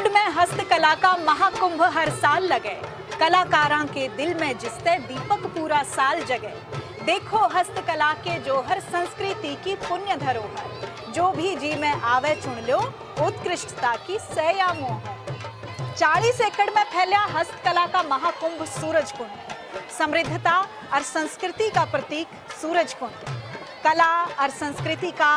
कुंड में हस्तकला का महाकुंभ हर साल लगे, कलाकारां के दिल में जिसते दीपक पूरा साल जगे। देखो हस्तकला के जोहर, संस्कृति की पुण्य धरोहर, जो भी जी में आवे चुन लो, उत्कृष्टता की सया मोहर। 40 एकड़ में फैला हस्तकला का महाकुंभ सूरज कुंड, समृद्धता और संस्कृति का प्रतीक सूरज कुंड, कला और संस्कृति का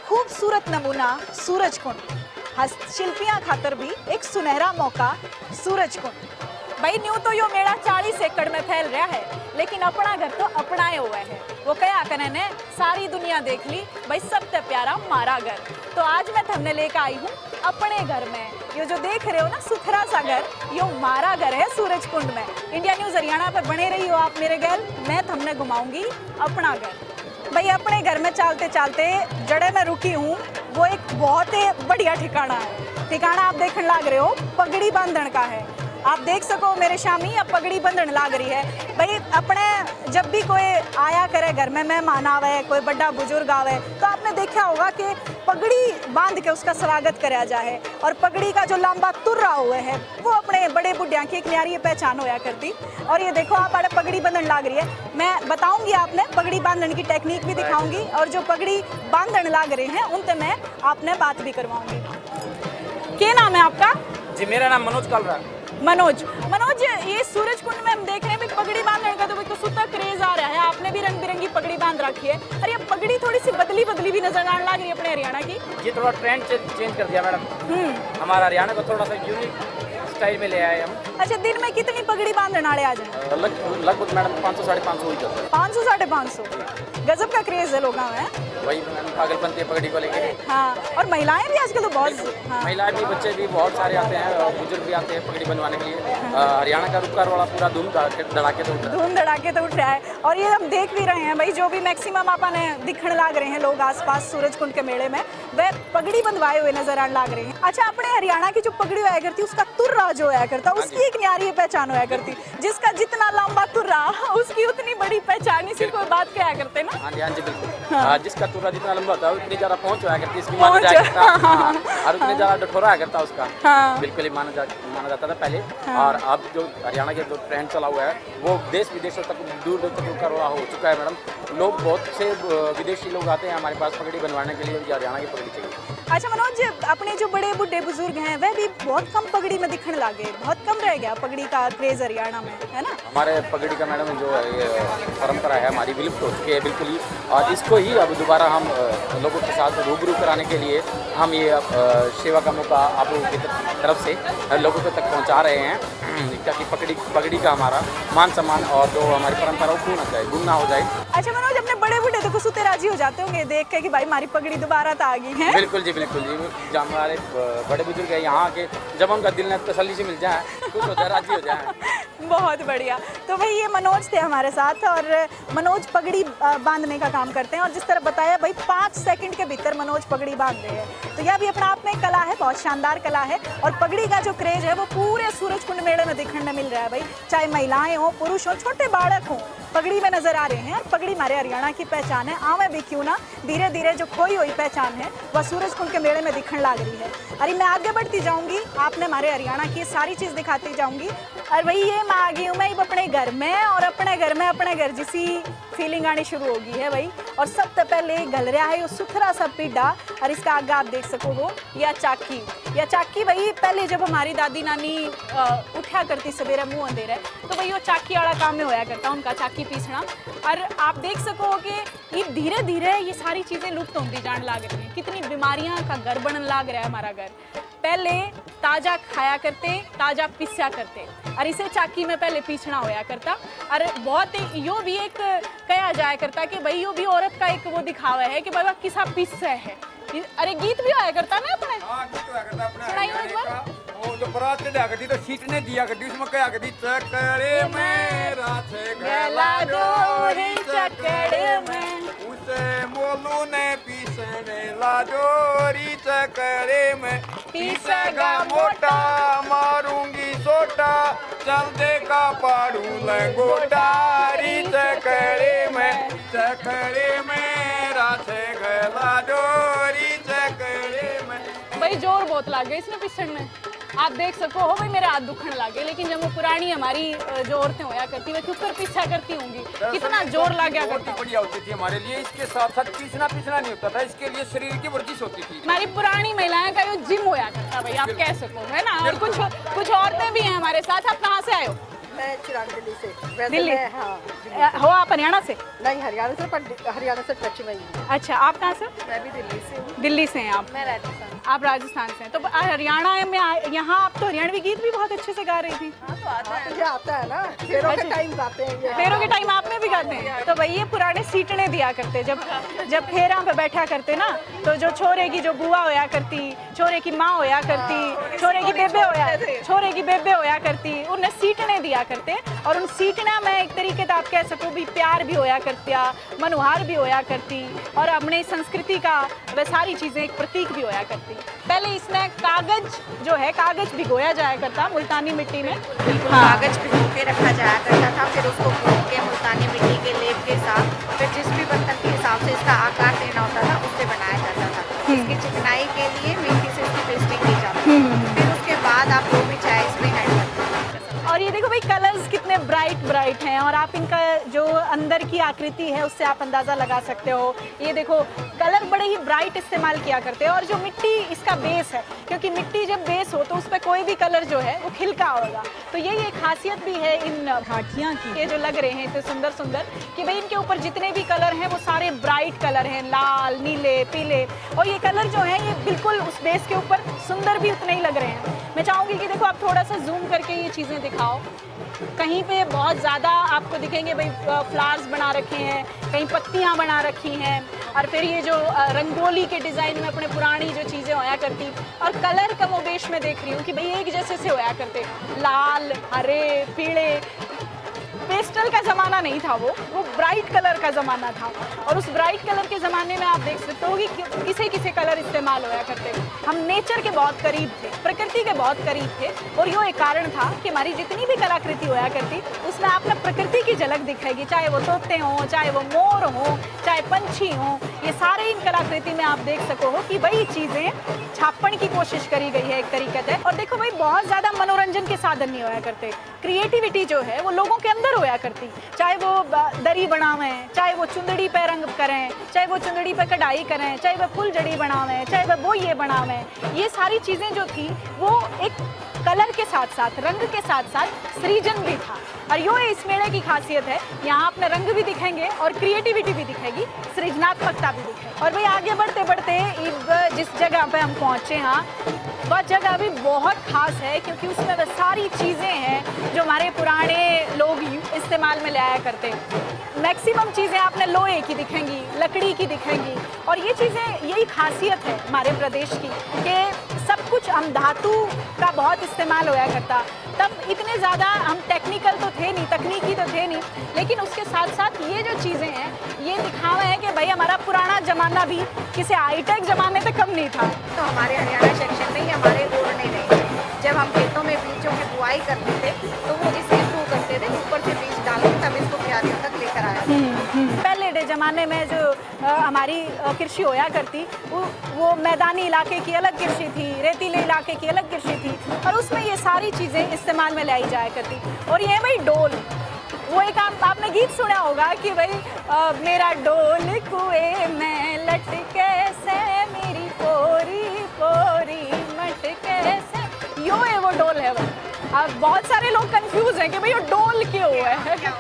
खूबसूरत नमूना सूरज कुंड, हस्तशिल्पियां खातर भी एक सुनहरा मौका सूरज कुंड। भाई न्यू तो यो मेला 40 एकड़ में फैल रहा है, लेकिन अपना घर तो अपनाए हुआ है। वो क्या करे ने, सारी दुनिया देख ली, भाई सबसे प्यारा मारा घर। तो आज मैं थमने लेकर आई हूँ अपने घर में। ये जो देख रहे हो ना सुथरा सा घर, यो मारा घर है सूरज कुंड में। इंडिया न्यूज़ हरियाणा पर बने रही हो आप मेरे घर, मैं थमने घुमाऊंगी अपना घर। भाई अपने घर में चलते चलते जड़े में रुकी हूँ, वो एक बहुत ही बढ़िया ठिकाना है। ठिकाना आप देखने लग रहे हो पगड़ी बांधन का है। आप देख सको मेरे शामी अब पगड़ी बंधन लाग रही है। भाई अपने जब भी कोई आया करे घर में, मेहमान आवे, कोई बड़ा बुजुर्ग आवे, तो आपने देखा होगा कि पगड़ी बांध के उसका स्वागत कराया जाए। और पगड़ी का जो लंबा तुर्रा हुआ है वो अपने बड़े बुढ़िया की एक न्यारी पहचान होया करती। और ये देखो आप आड़े पगड़ी बंधन लाग रही है। मैं बताऊंगी आपने पगड़ी बांधन की टेक्निक भी दिखाऊंगी, और जो पगड़ी बांधन लाग रहे हैं उनसे मैं आपने बात भी करवाऊंगी। क्या नाम है आपका? जी मेरा नाम मनोज कालरा। मनोज, ये सूरज कुंड में हम देख रहे हैं भी पगड़ी बांधने का तो सुता क्रेज आ रहा है। आपने भी रंग बिरंगी पगड़ी बांध रखी है। अरे ये पगड़ी थोड़ी सी बदली भी नजर आने लग रही है अपने हरियाणा की। ये थोड़ा ट्रेंड चेंज कर दिया मैडम। हमारा हरियाणा को थोड़ा सा यूनिक स्टाइल में ले आए हम। अच्छा, दिन में कितनी पगड़ी बांधने वाले आ जाए? लगभग मैडम 500-550 हो जाता है। 500-550 गजब का क्रेज है लोगों में। वही मैडम पागलपंती है पगड़ी को लेके। हाँ, और महिलाएं भी आजकल तो बहुत, हाँ। महिलाएं भी, बच्चे भी बहुत सारे आते हैं और बुजुर्ग भी आते हैं पगड़ी बनवाने के लिए। हरियाणा का रूपकार वाला पूरा धूम धड़ाके तो उठ रहा है। और ये हम देख भी रहे हैं भाई, जो भी मैक्सिमम आपने दिखने लग रहे हैं लोग आसपास सूरज कुंड के मेले में, वह पगड़ी बंधवाए हुए नजर आने लग रहे हैं। अच्छा, अपने हरियाणा की जो पगड़ी हुआ करती उसका तुर्रा जो होया करता, उसकी एक न्यारी पहचान होया करती। जिसका जितना लंबा तुर्रा उसकी उतनी बड़ी पहचान, इसी कोई बात कहा करते ना। हाँ जी बिल्कुल। जिसका तुर्रा जितना लंबा होता है उतनी ज्यादा पहुंच होया करती, इसकी माना जाया करता। और उतने ज्यादा डठोरा करता उसका, बिल्कुल ही माना जाता था पहले। और अब जो हरियाणा के जो ट्रेंड चला हुआ है वो देश विदेशों तक दूर तक हो चुका है मैडम। लोग बहुत से विदेशी लोग आते हैं हमारे पास पगड़ी बनवाने के लिए, हरियाणा की पगड़ी चाहिए। अच्छा मनोज, अपने जो बड़े बुढ़े बुजुर्ग हैं वह भी बहुत कम पगड़ी में दिखने लगे, बहुत कम रह गया पगड़ी का क्रेज हरियाणा में, है ना? हमारे पगड़ी का मैडम जो है परंपरा है हमारी विलुप्त हो चुकी है बिल्कुल ही। और इसको ही अब दोबारा हम लोगों के साथ रूबरू कराने के लिए हम ये सेवा का मौका आप लोगों की तरफ से लोगों तक पहुँचा रहे हैं, ताकि पगड़ी का हमारा मान सम्मान और जो हमारी परंपरा गुम ना हो जाए। अच्छा मनोज, अपने बड़े बुढ़े तो कुछ राजी हो जाते होंगे देख के कि भाई हमारी पगड़ी दोबारा तो आ गई है। बिल्कुल जी। जब हमारे बड़े बुजुर्ग है यहाँ के, जब उनका दिल ने तसल्ली से मिल जाए, खुश हो जाए, राजी हो जाए। बहुत बढ़िया। तो भाई ये मनोज थे हमारे साथ, और मनोज पगड़ी बांधने का काम करते हैं। और जिस तरह बताया भाई 5 सेकंड के भीतर मनोज पगड़ी बांध रहे हैं। तो यह भी अपना आप में कला है, बहुत शानदार कला है। और पगड़ी का जो क्रेज है वो पूरे सूरज कुंड मेले में देखने में मिल रहा है भाई। चाहे महिलाएं हो, पुरुष हो, छोटे बालक हो, पगड़ी में नजर आ रहे हैं। और पगड़ी हमारे हरियाणा की पहचान है। आवे भी क्यों ना, धीरे धीरे जो खोई हुई पहचान है वह सूरज कुंड के मेले में दिखने लग रही है। अरे मैं आगे बढ़ती जाऊंगी, आपने हमारे हरियाणा की सारी चीज दिखाती जाऊंगी। और भाई ये मैं आ गई हूँ मैं अपने घर में, और अपने घर जैसी फीलिंग आनी शुरू होगी है भाई। और सबसे पहले गल रहा है ये सुथरा सा पीढ़ा, और इसका आगे आप देख सको हो या चाकी भाई। पहले जब हमारी दादी नानी उठा करती सवेरे मुँह अंधेरे, तो भाई वो चाकी वाला काम में होया करता उनका, चाकी पीसना। और आप देख सको कि ये धीरे धीरे ये सारी चीज़ें लुप्त होती जाने लग रही हैं। कितनी बीमारियां का घर बनने लग रहा है हमारा घर। पहले ताज़ा खाया करते, ताज़ा पीसा करते, और इसे चाकी में पहले पीसना होया करता। और बहुत यो भी एक कहा जाया करता कि भाई यो भी औरत का एक वो दिखावा है कि बाबा किसा पीस है। अरे गीत भी आया करता ना अपने। हाँ, गीत आया करता अपने सुनाइए एक बार। वो जो बरात चढ़ा करती तो सीटने दिया करती, उसमें क्या करती, चकड़े में रात गला डोरी चकड़े में, उसे मोलू ने पीसने ला डोरी चकड़े में, पीसेगा मोटा मारूंगी सोटा, चल दे का पाड़ू लंगोटारी चकड़े में रात गला डोरी चकड़े में। भाई जोर बहुत लग गया इसमें पिसण में। आप देख सको हो भाई मेरे हाथ दुखने लगे, लेकिन जब वो पुरानी हमारी जो औरतें होया करती वे कुकर पीछा करती होंगी, कितना जोर लगा बहुत करता। ही बढ़िया होती थी हमारे लिए। इसके साथ साथ पीसना नहीं होता था, इसके लिए शरीर की वर्जिश होती थी। हमारी पुरानी महिलाएं का ये जिम होया करता भाई, आप कह सको, है ना। और कुछ औरतें भी हैं हमारे साथ। आप कहाँ से आए हो? मैं चिराग दिल्ली से। वैसे दिल्ली? मैं, हाँ, हो आप हरियाणा से? नहीं हरियाणा से, पर हरियाणा से टच में ही हूँ। अच्छा, आप कहाँ से? मैं भी दिल्ली से हूँ। दिल्ली से हैं आप? मैं राजस्थान। आप राजस्थान से हैं। तो हरियाणा में यहाँ आप तो हरियाणवी गीत भी बहुत अच्छे से गा रही थी। मुझे आता है ना, फेरों के अच्छा। टाइम गाते हैं ये। फेरों के टाइम आप में भी गाते हैं? तो भाई ये पुराने सीटने दिया करते, जब फेरा पे बैठा करते ना, तो जो छोरे की जो बुआ होया करती, छोरे की माँ होया करती, छोरे की बेबे होया करती, उन्हें सीटने दिया करते। और उन सीटना में एक तरीके से आप कह सको भी प्यार भी होया करता, मनुहार भी होया करती, और अपने संस्कृति का वह सारी चीज़ें एक प्रतीक भी होया करती। पहले इसमें कागज जो है, कागज भिगोया जाया करता मुल्तानी मिट्टी में। कागज भिगो के रखा जाया करता था, फिर उसको भून के मुल्तानी मिट्टी के लेप के साथ फिर जिस भी बर्तन के हिसाब से इसका आकार देना होता था उससे बनाया जाता था। इसकी चिकनाई के लिए मेथी से इसकी पेस्टिंग की जाती है। फिर उसके बाद आप जो भी चाहे इसमें ऐड कर सकते हैं। और ये देखो भाई कलर्स कितने ब्राइट हैं, और आप इनका जो अंदर की आकृति है उससे आप अंदाज़ा लगा सकते हो। ये देखो कलर बड़े ही ब्राइट इस्तेमाल किया करते हैं। और जो मिट्टी इसका बेस है, क्योंकि मिट्टी जब बेस हो तो उस पर कोई भी कलर जो है वो खिलका होगा। तो यही एक खासियत भी है इन घाटियाँ की, ये जो लग रहे हैं इतने सुंदर सुंदर, कि भाई इनके ऊपर जितने भी कलर हैं वो सारे ब्राइट कलर हैं, लाल, नीले, पीले। और ये कलर जो है ये बिल्कुल उस बेस के ऊपर सुंदर भी उतने ही लग रहे हैं। मैं चाहूँगी कि देखो आप थोड़ा सा जूम करके ये चीज़ें दिखाओ। कहीं पे बहुत ज़्यादा आपको दिखेंगे भाई फ्लावर्स बना रखे हैं, कहीं पत्तियाँ बना रखी हैं, और फिर ये जो रंगोली के डिज़ाइन में अपने पुरानी जो चीज़ें होया करती, और कलर कमोबेश में देख रही हूँ कि भाई एक जैसे से होया करते, लाल, हरे, पीले। पेस्टल का ज़माना नहीं था, वो ब्राइट कलर का ज़माना था। और उस ब्राइट कलर के ज़माने में आप देख सकते हो कि किसे किसे कलर इस्तेमाल होया करते। हम नेचर के बहुत करीब थे, प्रकृति के बहुत करीब थे, और यो एक कारण था कि हमारी जितनी भी कलाकृति होया करती उसमें आपने प्रकृति की झलक दिखेगी, चाहे वो तोते हों, चाहे वो मोर हों, चाहे पंछी हों। ये सारे इन कलाकृति में आप देख सको हो कि वही चीज़ें छापने की कोशिश करी गई है एक तरीके से। और देखो भाई बहुत ज़्यादा मनोरंजन के साधन नहीं होया करते, क्रिएटिविटी जो है वो लोगों के अंदर होया करती, चाहे वो दरी बनावें, चाहे वो चुंदड़ी पे रंग करें, चाहे वो चुंदड़ी पे कढ़ाई करें, चाहे वो फुलझड़ी बनावें, चाहे वो ये बनावें। ये सारी चीज़ें जो थी वो एक कलर के साथ साथ, रंग के साथ साथ सृजन भी था। और यो इस मेले की खासियत है, यहाँ अपने रंग भी दिखेंगे और क्रिएटिविटी भी दिखेगी, सृजनात्मकता भी दिखेगी। और भाई आगे बढ़ते बढ़ते जिस जगह पे हम पहुँचे हैं वह जगह भी बहुत खास है, क्योंकि उसमें वह सारी चीज़ें हैं जो हमारे पुराने लोग इस्तेमाल में ले आया करते। मैक्सिमम चीज़ें आपने लोहे की दिखेंगी, लकड़ी की दिखेंगी, और ये चीज़ें, यही खासियत है हमारे प्रदेश की कि सब कुछ हम धातु का बहुत इस्तेमाल होया करता। तब इतने ज़्यादा हम टेक्निकल तो थे नहीं, तकनीकी तो थे नहीं, लेकिन उसके साथ साथ ये जो चीज़ें हैं ये दिखावा है कि भाई हमारा पुराना ज़माना भी किसी हाईटेक ज़माने से कम नहीं था। तो हमारे हरियाणा सेक्शन में ही हमारे जोड़ने नहीं थे। जब हम खेतों में बीजों की बुआई करते थे तो वो इसके थ्रू करते थे, ऊपर से बीज डाल के तब इसको क्यारियों तक लेकर आया। पहले के ज़माने में जो हमारी कृषि होया करती वो मैदानी इलाके की अलग कृषि थी, रेतीले इलाके की अलग कृषि थी, और उसमें ये सारी चीज़ें इस्तेमाल में लाई जाया करती। और ये भाई डोल, वो एक आपने गीत सुना होगा कि भाई मेरा डोल कुएं में लटके से, मेरी पोरी पोरी मटके से, यो है वो डोल है। अब बहुत सारे लोग कंफ्यूज हैं कि भाई ये डोल क्यों है।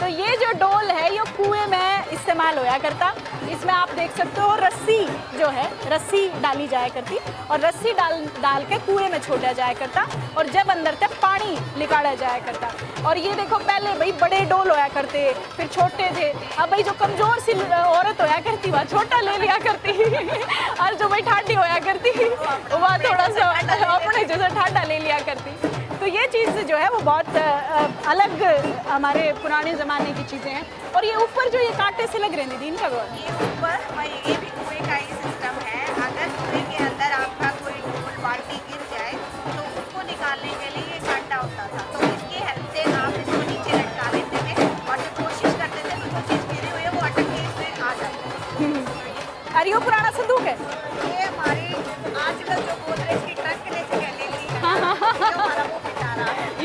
तो ये जो डोल है ये कुएं में इस्तेमाल होया करता। इसमें आप देख सकते हो रस्सी जो है, रस्सी डाली जाया करती, और रस्सी डाल के कुएं में छोड़ा जाया करता, और जब अंदर तक पानी निकाला जाया करता। और ये देखो पहले भाई बड़े डोल होया करते, फिर छोटे थे। अब भाई जो कमज़ोर सी औरत होया करती वह छोटा ले लिया करती और जो भाई ठाडी होया करती वह थोड़ा सा अपने जैसा ठाडा ले लिया करती। तो ये चीज़ जो है वो बहुत अलग हमारे पुराने ज़माने की चीज़ें हैं। और ये ऊपर जो ये कांटे से लग रहे हैं दीदी, इनका गौर, ये ऊपर ये भी कुएं का ही सिस्टम है। अगर कुएं के अंदर आपका कोई डोल बाल्टी गिर जाए तो उसको निकालने के लिए ये कांटा होता था, तो इसकी हेल्प से आप इसको नीचे लटका लेते थे, और जब कोशिश करते थे तो जो चीज़ गिरी हुई है वो अटक के इसमें आ जाती है। अरे वो पुराना संदूक है, ये हमारी आजकल जो गोदरेज की ट्रंक ले ली हाँ हाँ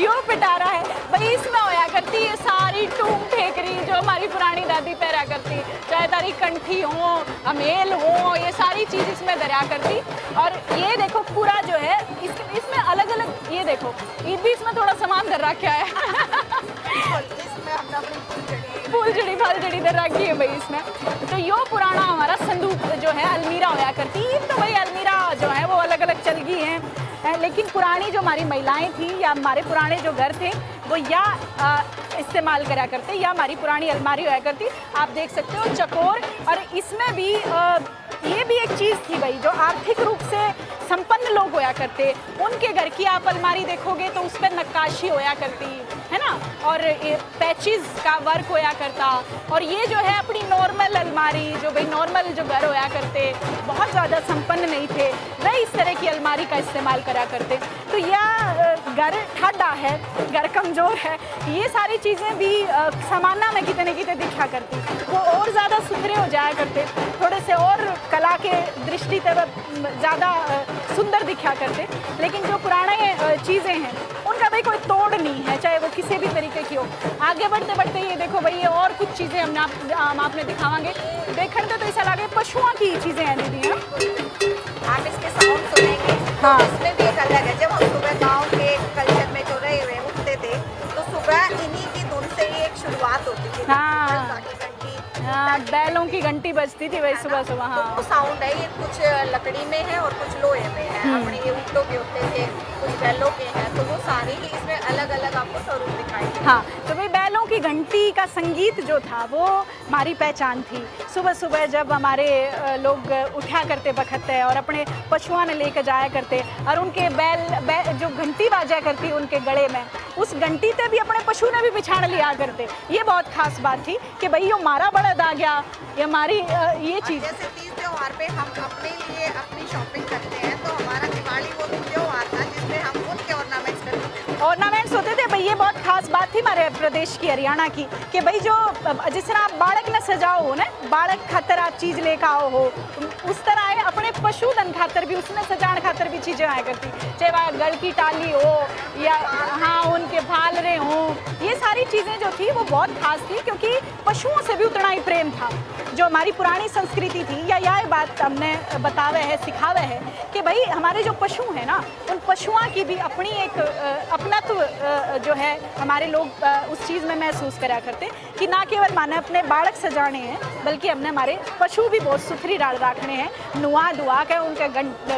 यो पिटारा है भाई, इसमें होया करती ये सारी टूम ठेकरी जो हमारी पुरानी दादी पहरा करती, चाहे तारी कंठी हो, अमेल हो, ये सारी चीज़ इसमें दरिया करती। और ये देखो पूरा जो है इसमें अलग अलग, ये देखो ईद भी इसमें थोड़ा सामान दर रखा है इसमें हमने अपनी फूलझड़ी फालझड़ी दर रखी है भाई इसमें। तो यो पुराना हमारा संदूक जो है अलमीरा होया करती। ईद तो भाई अलमीरा जो है वो अलग अलग चल गई हैं, लेकिन पुरानी जो हमारी महिलाएं थी या हमारे पुराने जो घर थे वो या इस्तेमाल करा करते, या हमारी पुरानी अलमारी होया करती। आप देख सकते हो चकोर, और इसमें भी ये भी एक चीज़ थी भाई, जो आर्थिक रूप से संपन्न लोग होया करते, उनके घर की आप अलमारी देखोगे तो उस पर नक्काशी होया करती है ना, और पैचेस का वर्क होया करता। और ये जो है अपनी नॉर्मल अलमारी, जो भाई नॉर्मल जो घर होया करते, बहुत ज़्यादा संपन्न नहीं थे, वह इस तरह की अलमारी का इस्तेमाल करा करते। तो यह घर ठाडा है, घर कमज़ोर है, ये सारी चीज़ें भी समाना में कितने कितने दिखा करती, वो और ज़्यादा सुथरे हो जाया करते, थोड़े से और कला के दृष्टि तक ज़्यादा सुंदर दिखा करते। लेकिन जो पुराने चीज़ें हैं उनका भाई कोई तोड़ नहीं है, चाहे वो किसी भी तरीके की हो। आगे बढ़ते बढ़ते ये देखो भाई, ये और कुछ चीज़ें हम आपने दिखावांगे। देखने तो ऐसा लगे पशुओं की चीज़ें हैं दीदी, आप इसके साउंड सुनेंगे। हाँ। इसमें भी एक अलग है। जब हम सुबह गांव के कल्चर में जो रहे हुए उठते थे, तो सुबह इन्हीं की धुन से ही एक शुरुआत होती थी। हाँ। हाँ, बैलों की घंटी बजती थी भाई सुबह सुबह। हाँ, तो साउंड है ये, कुछ लकड़ी में है और कुछ लोहे में है। अपने ये ऊँटों के होते थे, कुछ बैलों के हैं, तो वो सारे ही इसमें अलग अलग आपको स्वरूप दिखाई देंगे। हाँ, तो भाई बैलों की घंटी का संगीत जो था वो हमारी पहचान थी। सुबह सुबह जब हमारे लोग उठा करते बखत है और अपने पशुओं ने लेकर जाया करते, और उनके बैल जो घंटी बाजा करती उनके गले में, उस घंटी पे भी अपने पशु ने भी बिछाड़ लिया करते। ये बहुत खास बात थी कि भाई यो हमारा बड़द आ गया, ये हमारी ये चीज़। जैसे तीज त्योहार पे हम अपने लिए अपनी शॉपिंग करते हैं, तो हमारा दिवाली वो त्योहार था जिसमें हम खुद के ऑर्नामेंट्स करते थे। ऑर्नामेंट्स होते थे भाई, ये बहुत खास बात थी हमारे प्रदेश की, हरियाणा की, कि भाई जो जिस तरह आप बालक न सजाओ हो ना, बालक खातर आप चीज़ लेकर आओ हो, उस तरह है अपने पशुधन खातर भी, उसमें सजाने खातर भी चीज़ें आया करती, चाहे वह गल की टाली हो या हाँ उनके फालरे हों। ये सारी चीज़ें जो थी वो बहुत खास थी, क्योंकि पशुओं से भी उतना ही प्रेम था। जो हमारी पुरानी संस्कृति थी, या यह बात हमने बतावे है, सिखावे है कि भाई हमारे जो पशु हैं ना, उन पशुओं की भी अपनी एक अपनत्व जो है हमारे लोग उस चीज़ में महसूस करा करते, कि ना केवल माने अपने बालक सजाने हैं, बल्कि हमने हमारे पशु भी बहुत सुथरी डाल रखने हैं, नुआ धुआ के उनके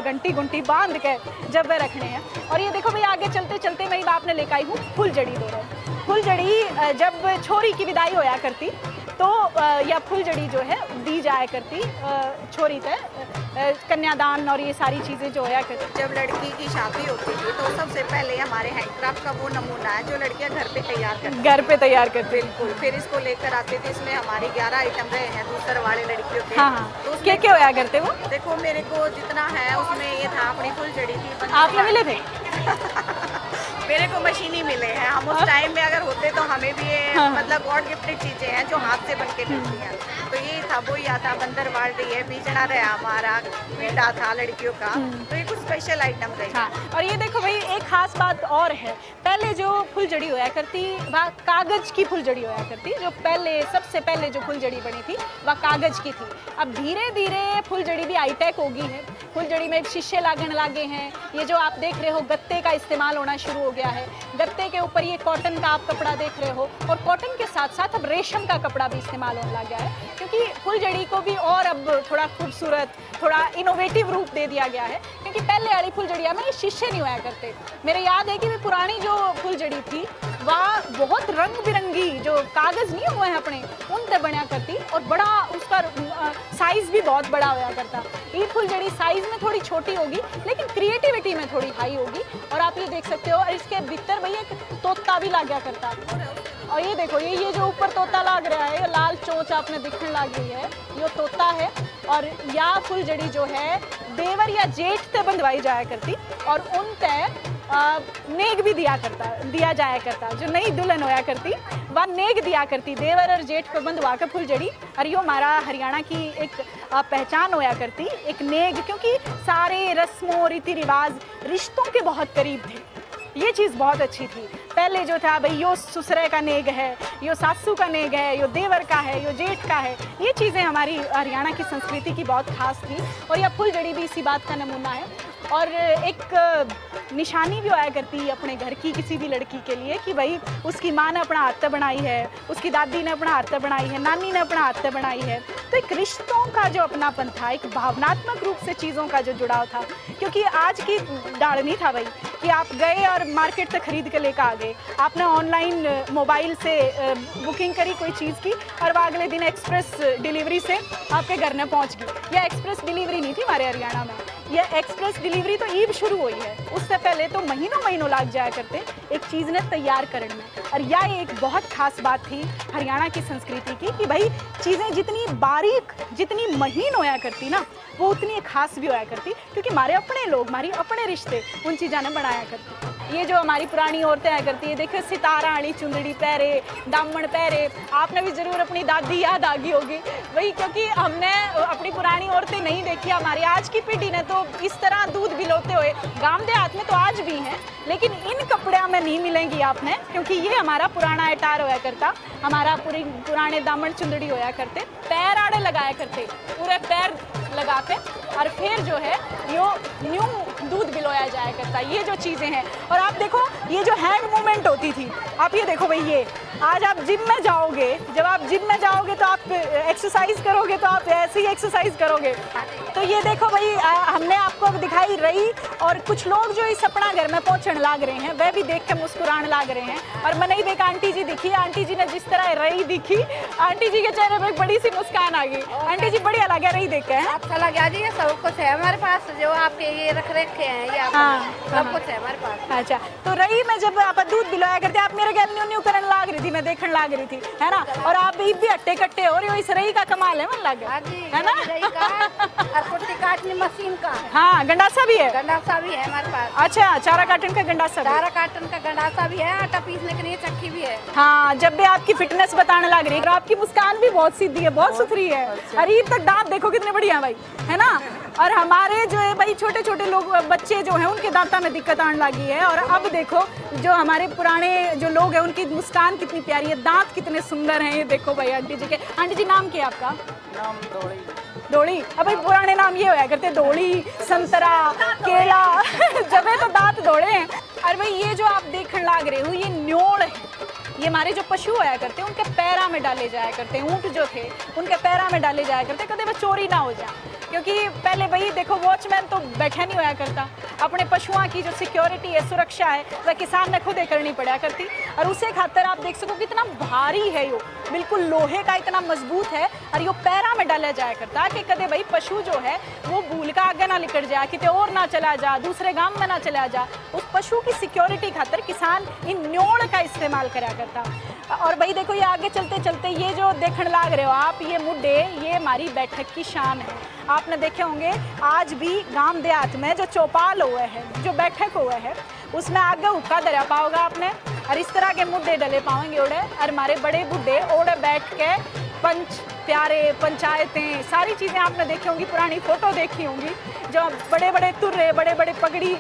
घंटी गुंटी बांध के जब वे रखने हैं। और ये देखो भाई, आगे चलते चलते मैं आपने लेकर आई हूँ फुलझड़ी दो। फुलझड़ी जब छोरी की विदाई होया करती तो या फुलझड़ी जो है दी जाया करती छोरी तय, कन्यादान और ये सारी चीज़ें जो होया करती। जब लड़की की शादी होती थी तो सबसे पहले हमारे हैंडक्राफ्ट का वो नमूना है जो लड़कियां घर पे तैयार करती घर पे तैयार करती। बिल्कुल। फिर इसको लेकर आते थे, इसमें हमारे 11 आइटम रहे हैं दूसरे वाले लड़कियों के। हाँ हाँ, तो क्या क्या होया करते वो? देखो मेरे को जितना है उसमें ये था, अपनी फुलझड़ी थी। आपने मिले थे? मेरे को मशीनी मिले हैं। हम उस टाइम में अगर होते तो हमें भी ये मतलब गॉड गिफ्टेड चीजें हैं जो हाथ से बन के मिलती हैं। तो ये था, वो या था बंदर बाल्टी है, बीजना रहा हमारा, मीठा था लड़कियों का। तो ये कुछ स्पेशल आइटम रहे। हाँ, और ये देखो भाई, एक खास बात और है, पहले जो फुलझड़ी होया करती वह कागज की फुलझड़ी होया करती। जो पहले सबसे पहले जो फुलझड़ी बनी थी वह कागज की थी। अब धीरे धीरे फुलझड़ी भी हाईटेक हो गई है, फुलझड़ी में शीशे लागने लगे हैं। ये जो आप देख रहे हो गत्ते का इस्तेमाल होना शुरू हो गया है, गत्ते के ऊपर ये कॉटन का आप कपड़ा देख रहे हो, और कॉटन के साथ साथ अब रेशम का कपड़ा भी इस्तेमाल होने लग गया है, क्योंकि फुलझड़ी को भी और अब थोड़ा खूबसूरत, थोड़ा इनोवेटिव रूप दे दिया गया है। क्योंकि पहले वाली फुलझड़िया में ये शीशे नहीं होया करते। मेरे याद है कि पुरानी जो फुलझड़ी थी वह बहुत रंग बिरंगी, जो कागज नहीं हुए हैं अपने, उनसे बना करती, और बड़ा उसका साइज भी बहुत बड़ा होया करता। ये फुलझड़ी साइज में थोड़ी छोटी होगी लेकिन क्रिएटिविटी में थोड़ी हाई होगी। और आप ये देख सकते हो, और इसके भीतर भैया एक तोता भी लग गया करता है। और ये देखो, ये जो ऊपर तोता लग रहा है, ये लाल चोंच आपने दिखने लग रही है, ये तोता है। और या फुलझड़ी जो है देवर या जेठ से बंधवाई जाया करती, और उन तय नेग भी दिया जाया करता। जो नई दुल्हन होया करती वह नेग दिया करती देवर और जेठ को बंधवा कर फुलझड़ी। और यो हमारा हरियाणा की एक पहचान होया करती, एक नेग, क्योंकि सारे रस्मों रीति रिवाज रिश्तों के बहुत करीब थे। ये चीज़ बहुत अच्छी थी। पहले जो था भाई यो ससुरे का नेग है, यो सासू का नेग है, यो देवर का है, यो जेठ का है, ये चीज़ें हमारी हरियाणा की संस्कृति की बहुत खास थी और यह फुलझड़ी भी इसी बात का नमूना है। और एक निशानी भी होया करती है अपने घर की किसी भी लड़की के लिए कि भाई उसकी माँ ने अपना हाथ बनाई है, उसकी दादी ने अपना हाथ बनाई है, नानी ने अपना हाथ बनाई है। तो एक रिश्तों का जो अपनापन था, एक भावनात्मक रूप से चीज़ों का जो जुड़ाव था, क्योंकि आज की दाड़ नहीं था भाई कि आप गए और मार्केट से खरीद के लेकर आ गए, आपने ऑनलाइन मोबाइल से बुकिंग करी कोई चीज़ की और वह अगले दिन एक्सप्रेस डिलीवरी से आपके घर में पहुंच गई। यह एक्सप्रेस डिलीवरी नहीं थी हमारे हरियाणा में, यह एक्सप्रेस डिलीवरी तो ईब शुरू हुई है, उससे पहले तो महीनों महीनों लग जाया करते एक चीज़ ने तैयार करने में। और यह एक बहुत खास बात थी हरियाणा की संस्कृति की कि भाई चीज़ें जितनी बारीक, जितनी महीन होया करती ना, वो उतनी खास भी होया करती, क्योंकि हमारे अपने लोग, हमारी अपने रिश्ते उन चीज़ों ने बनाया करते। ये जो हमारी पुरानी औरतें आया करती है, देखो सितारा वाली चुंदड़ी पहरे, दामन पहरे, आपने भी ज़रूर अपनी दादी याद आ गई होगी वही, क्योंकि हमने अपनी पुरानी औरतें नहीं देखी। हमारी आज की पीढ़ी ने तो इस तरह दूध बिलोते हुए, गांव देहात में तो आज भी हैं, लेकिन इन कपड़े में नहीं मिलेंगी आपने, क्योंकि ये हमारा पुराना अटार होया करता, हमारा पुराने दामन चुंदड़ी होया करते, पैर आड़े लगाया करते, पूरे पैर लगाते और फिर जो है यो न्यू दूध बिलोया जाया करता। ये जो चीज़ें हैं, और आप देखो ये जो हैंड मूवमेंट होती थी, आप ये देखो भाई, ये आज आप जिम में जाओगे, जब आप जिम में जाओगे तो आप एक्सरसाइज करोगे तो आप ऐसे ही एक्सरसाइज करोगे। तो ये देखो भाई, हमने आपको दिखाई रही, और कुछ लोग जो इस अपना घर में पहुँचने लाग रहे हैं वह भी देख के मुस्कुराने लाग रहे हैं। और मैंने एक आंटी जी दिखी, आंटी जी ने जिस तरह रही दिखी, आंटी जी के चेहरे पर एक बड़ी सी मुस्कान आ गई। आंटी जी बढ़िया लगे रही देख के। अच्छा लगा जी, ये सब कुछ है हमारे पास, जो आपके ये रख रखे हैं ये सब कुछ है हमारे पास। अच्छा, तो रही में जब आप दूध बिलाया करते, आप मेरे गैल न्यू करने लाग रही थी, मैं देखने लाग रही थी, है ना, और आप भी हट्टे कट्टे हो रही हो, इस रही का कमाल है, मन लगा, है ना। और कुट्टी काटने मशीन का, हाँ, गंडासा भी है, गंडासा भी है हमारे पास। अच्छा, चारा काटन का गंडासा, चारा काटन का गंडासा भी है, आटा पीसने के लिए चक्की भी है। हाँ, जब भी आपकी फिटनेस बताने लग रही है, आपकी मुस्कान भी बहुत सीधी है, बहुत सुथरी है, अरे तक दांत देखो कितने बढ़िया भाई, है ना। और हमारे जो है भाई छोटे छोटे लोग, बच्चे जो हैं, उनके दांता में दिक्कत आने लगी है। और अब देखो जो हमारे पुराने जो लोग हैं, उनकी मुस्कान कितनी प्यारी है, दांत कितने सुंदर हैं, ये देखो भाई आंटी जी के। आंटी जी नाम क्या है आपका? नाम दौड़ी। दौड़ी, अब भाई पुराने नाम ये होया करते, दौड़ी, संतरा, केला जब है तो दांत दौड़े हैं। और भाई ये जो आप देखने लाग रहे हो, ये न्योड़ है, ये हमारे जो पशु होया करते हैं उनके पैरा में डाले जाया करते हैं, ऊँट जो थे उनके पैरा में डाले जाया करते, कदे वो चोरी ना हो जाए। क्योंकि पहले भाई देखो वॉचमैन तो बैठा नहीं होया करता, अपने पशुओं की जो सिक्योरिटी है, सुरक्षा है, वह किसान ने खुद करनी पड़ा करती। और उसे खातर आप देख सको कितना भारी है, यो बिल्कुल लोहे का इतना मजबूत है, और यो पैरा में डाला जाया करता कि कदे भाई पशु जो है वो भूल का आगे ना निकल जाए, कितने और ना चला जा, दूसरे गांव में ना चला जा। उस पशु की सिक्योरिटी खातर किसान इन न्योड़ का इस्तेमाल करा करता। और भाई देखो ये आगे चलते चलते ये जो देखने लाग रहे हो आप, ये मुड्डे, ये हमारी बैठक की शान है। आपने देखे होंगे आज भी गांव देहात में जो चौपाल हुए हैं, जो बैठक हुए हैं, उसमें आगे हुक्का दरा पाओगा आपने, और इस तरह के मुद्दे डले पाएंगे ओड़े। और हमारे बड़े बुढ़े ओड़े बैठ के पंच प्यारे, पंचायतें, सारी चीज़ें आपने देखी होंगी, पुरानी फ़ोटो देखी होंगी, जो बड़े बड़े तुर्रे, बड़े बड़े पगड़ी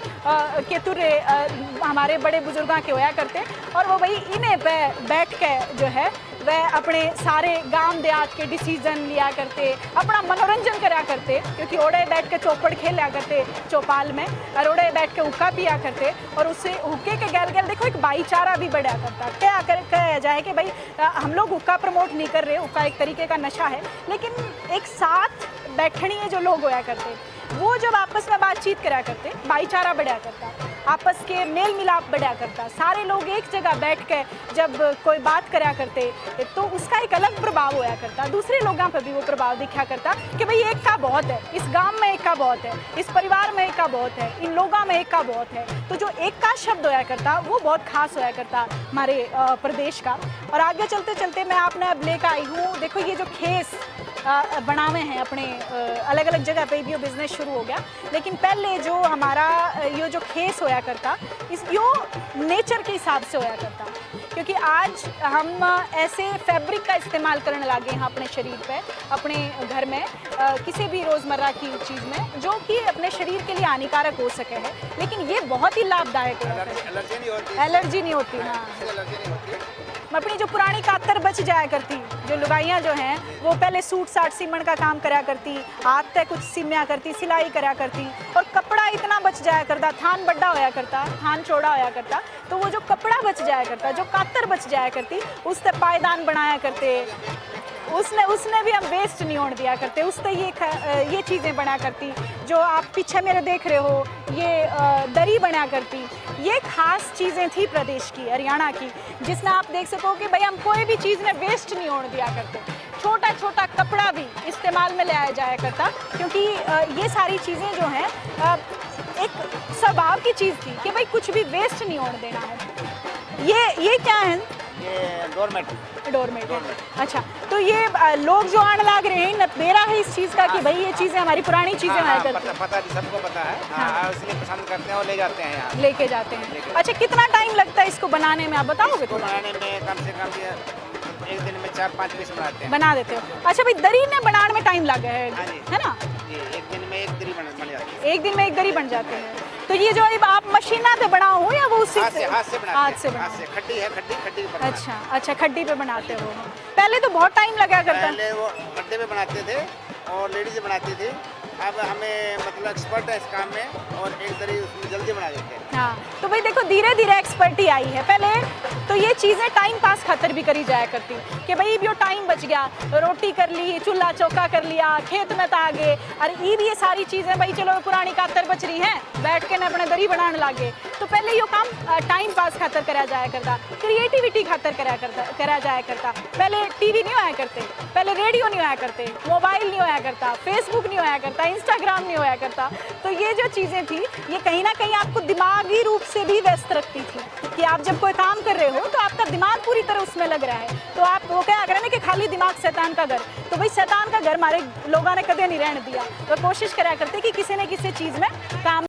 के तुर्रे हमारे बड़े बुजुर्गों के होया करते। और वो भाई इन्हें पे बैठ के जो है वह अपने सारे गांव देहात के डिसीजन लिया करते, अपना मनोरंजन करा करते, क्योंकि ओड़े बैठ के चौपड़ खेला करते चौपाल में, और ओड़े बैठ के हुक्का पिया करते। और उससे हुक्के के गैल गैल देखो एक भाईचारा भी बढ़ा करता। क्या कहा जाए कि भाई हम लोग हुक्का प्रमोट नहीं कर रहे, हुक्का एक तरीके का नशा है, लेकिन एक साथ बैठनीय जो लोग होया करते, वो जब आपस में बातचीत करा करते, भाईचारा बढ़ा करता, आपस के मेल मिलाप बढ़ा करता, सारे लोग एक जगह बैठ के जब कोई बात करा करते तो उसका एक अलग प्रभाव होया करता, दूसरे लोगों पर भी वो प्रभाव दिखा करता कि भाई एक का बहुत है, इस गांव में एक का बहुत है, इस परिवार में एक का बहुत है, इन लोगों में एक का बहुत है। तो जो एक का शब्द होया करता वो बहुत खास होया करता हमारे प्रदेश का। और आगे चलते चलते मैं आपने अब लेकर आई हूँ, देखो ये जो खेस बनावे हैं अपने अलग अलग जगह पे भी यो बिज़नेस शुरू हो गया, लेकिन पहले जो हमारा यो जो खेस होया करता, इस यो नेचर के हिसाब से होया करता क्योंकि आज हम ऐसे फैब्रिक का इस्तेमाल करने लगे हैं अपने शरीर पे, अपने घर में, किसी भी रोज़मर्रा की चीज़ में, जो कि अपने शरीर के लिए हानिकारक हो सके है, लेकिन ये बहुत ही लाभदायक है। एलर्जी नहीं होती, एलर्जी नहीं होती। हाँ, एलर्जी नहीं होती। अपनी जो पुरानी कातर बच जाया करती, जो लुगाइयाँ जो हैं वो पहले सूट साट सीमन का काम करा करती, हाथ पे कुछ सिम्या करती, सिलाई करा करती, और कपड़ा इतना बच जाया करता, थान बड़ा होया करता, थान चौड़ा होया करता, तो वो जो कपड़ा बच जाया करता, जो कातर बच जाया करती, उससे पायदान बनाया करते, उसने भी हम वेस्ट नहीं होने दिया करते, उससे ये चीज़ें बना करती, जो आप पीछे मेरे देख रहे हो, ये दरी बना करती, ये खास चीज़ें थी प्रदेश की, हरियाणा की, जिसमें आप देख सको कि भाई हम कोई भी चीज़ में वेस्ट नहीं होने दिया करते। छोटा छोटा कपड़ा भी इस्तेमाल में ले आया जाया करता, क्योंकि ये सारी चीज़ें जो हैं एक स्वभाव की चीज़ थी कि भाई कुछ भी वेस्ट नहीं होने देना है। ये क्या है? ये डोरमेट है। अच्छा, तो ये लोग जो आने लग रहे हैं बेरा है इस चीज़ का कि भाई ये चीज़ें हमारी पुरानी चीज़ें हैं करती, पता सबको पता है। हाँ, इसलिए पसंद करते हैं और ले जाते हैं यहाँ, लेके जाते हैं। अच्छा, कितना टाइम लगता है इसको बनाने में, आप बताओगे? इसको बनाने में कम से कम एक दिन में 4-5 पीस बनाते हैं, बना देते हो। अच्छा भाई, दरी ने बनाने में टाइम लगा है ना? जी, एक दिन में एक दरी बन जाती है। एक दिन में एक दरी बन जाते हैं। तो ये जो आप मशीना पे बनाओ हो या वो उसी हाथ से बनाते हैं। हाथ से खड्डी है, खड्डी पे बनाते हैं। अच्छा, खड्डी पे बनाते हो। पहले तो बहुत टाइम लगा करता। पहले वो गड्ढे पे बनाते थे और लेडीज बनाती थी, अब हमें मतलब एक्सपर्ट है इस काम में और एक दरी उसमें जल्दी बना देते हैं। हाँ, तो भाई देखो धीरे धीरे एक्सपर्टी आई है। पहले तो ये चीज़ें टाइम पास खातर भी करी जाया करती कि भाई भी टाइम बच गया, रोटी कर ली, चूल्हा चौका कर लिया, खेत में तो आ गए, और ये सारी चीज़ें भाई चलो पुरानी कातर बच रही हैं, बैठ के न अपने दरी बनाने लगे। तो पहले ये काम टाइम पास खातर करा जाया करता, क्रिएटिविटी खातर करा जाया करता। पहले टीवी नहीं होया करते, पहले रेडियो नहीं होया करते, मोबाइल नहीं होया करता, फेसबुक नहीं होया करता, इंस्टाग्राम नहीं होया करता। तो ये जो चीज़ें थी ये कहीं ना कहीं आपको दिमागी रूप से भी व्यस्त रखती थी कि आप जब कोई काम कर रहे हो तो आपका दिमाग पूरी तरह उसमें लग रहा है। तो आप वो क्या करें ना कि खाली दिमाग शैतान का घर, तो भाई शैतान का घर हमारे लोगों ने कभी नहीं रहने दिया। वो कोशिश करा करते कि किसी न किसी चीज़ में काम